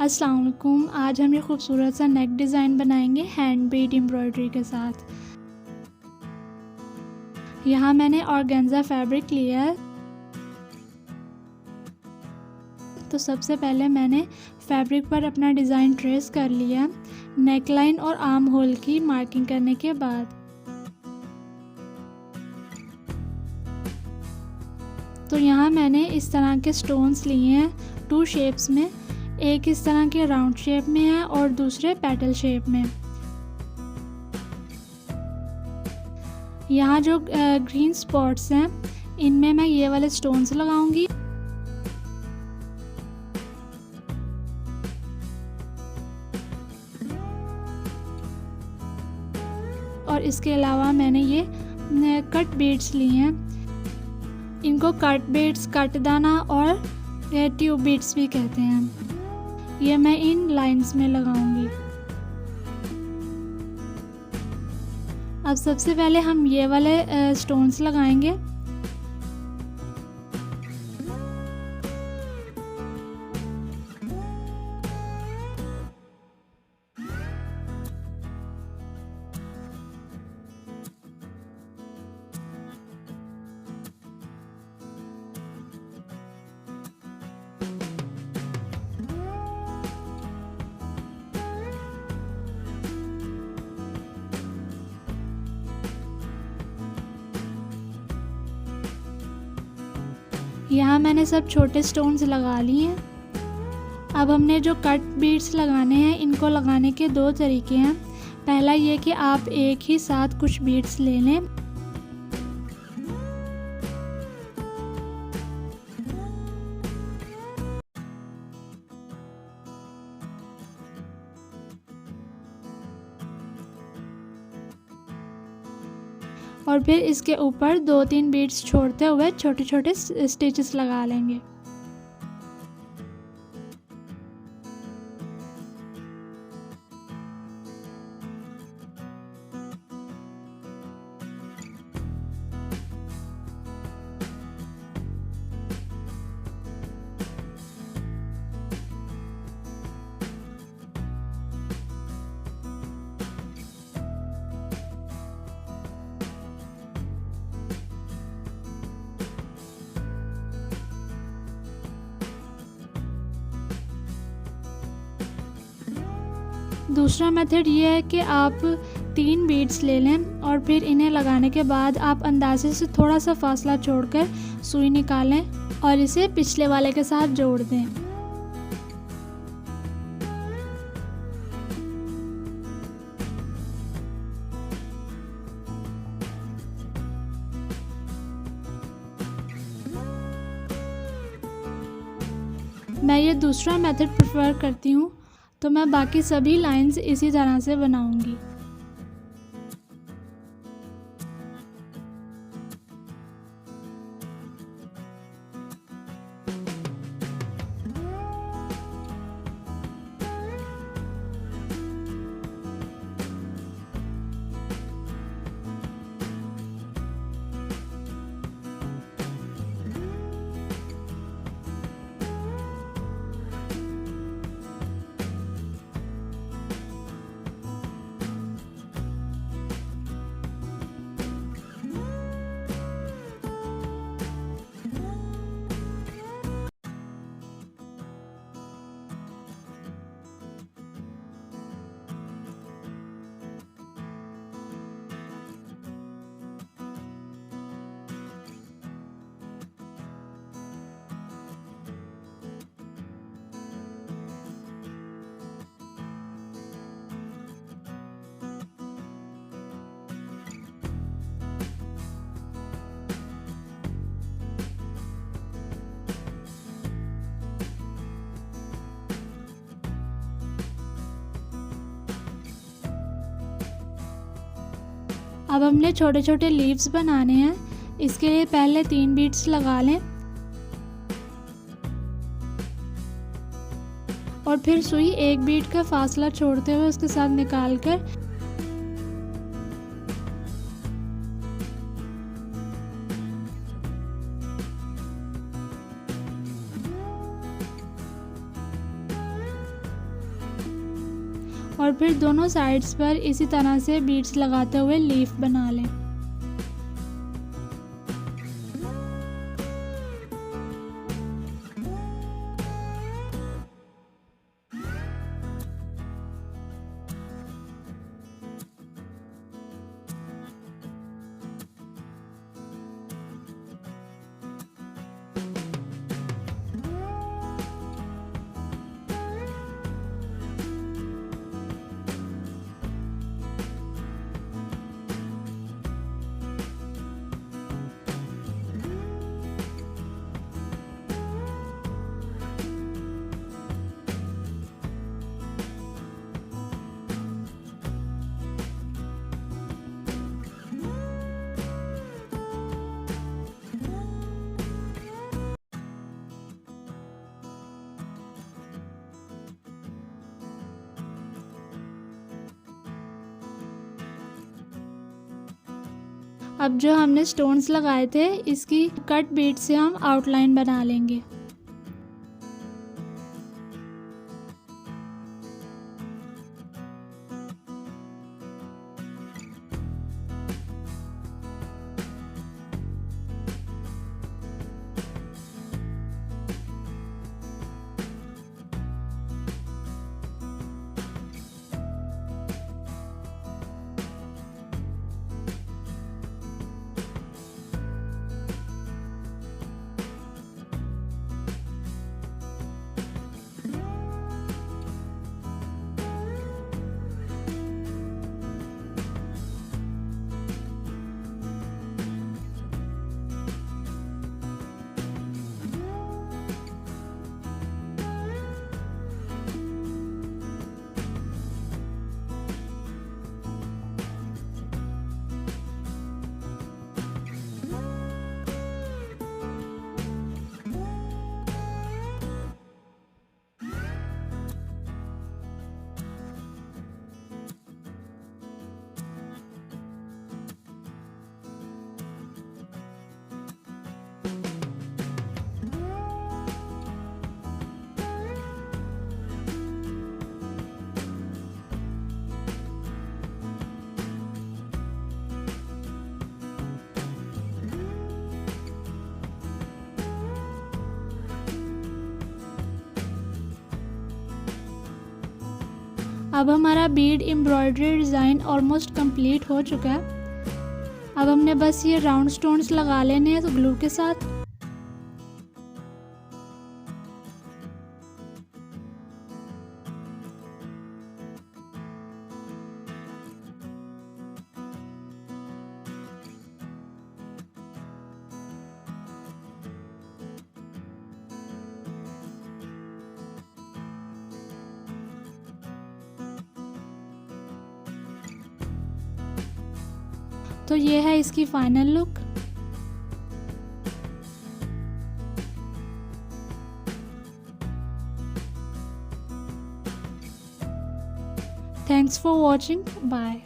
अस्सलाम वालेकुम। आज हम ये खूबसूरत सा नेक डिज़ाइन बनाएंगे हैंड बीड एम्ब्रॉयडरी के साथ। यहाँ मैंने ऑर्गेन्जा फैब्रिक लिया है। तो सबसे पहले मैंने फैब्रिक पर अपना डिज़ाइन ट्रेस कर लिया नेक लाइन और आर्म होल की मार्किंग करने के बाद। तो यहाँ मैंने इस तरह के स्टोन्स लिए हैं 2 शेप्स में, एक इस तरह के राउंड शेप में है और दूसरे पेटल शेप में। यहाँ जो ग्रीन स्पॉट्स हैं इनमें मैं ये वाले स्टोन्स लगाऊंगी। और इसके अलावा मैंने ये कट बीड्स लिए हैं। इनको कट बीड्स, कट दाना और ट्यूब बीड्स भी कहते हैं। ये मैं इन लाइंस में लगाऊंगी। अब सबसे पहले हम ये वाले स्टोन्स लगाएंगे। यहाँ मैंने सब छोटे स्टोन्स लगा लिए हैं। अब हमने जो कट बीड्स लगाने हैं इनको लगाने के 2 तरीके हैं। पहला ये कि आप एक ही साथ कुछ बीड्स ले लें। और फिर इसके ऊपर 2-3 बीड्स छोड़ते हुए छोटे छोटे स्टिचेस लगा लेंगे। दूसरा मेथड ये है कि आप 3 बीड्स ले लें और फिर इन्हें लगाने के बाद आप अंदाजे से थोड़ा सा फासला छोड़कर सुई निकालें और इसे पिछले वाले के साथ जोड़ दें। मैं ये दूसरा मेथड प्रेफर करती हूँ, तो मैं बाकी सभी लाइंस इसी तरह से बनाऊंगी। अब हमने छोटे छोटे लीव्स बनाने हैं। इसके लिए पहले 3 बीड्स लगा लें और फिर सुई एक बीड का फासला छोड़ते हुए उसके साथ निकालकर और फिर दोनों साइड्स पर इसी तरह से बीड्स लगाते हुए लीफ बना लें। अब जो हमने स्टोन्स लगाए थे इसकी कट बीड से हम आउटलाइन बना लेंगे। अब हमारा Beed embroidery design almost complete हो चुका है। अब हमने बस ये राउंड स्टोन्स लगा लेने हैं तो ग्लू के साथ। तो ये है इसकी final look. Thanks for watching, bye.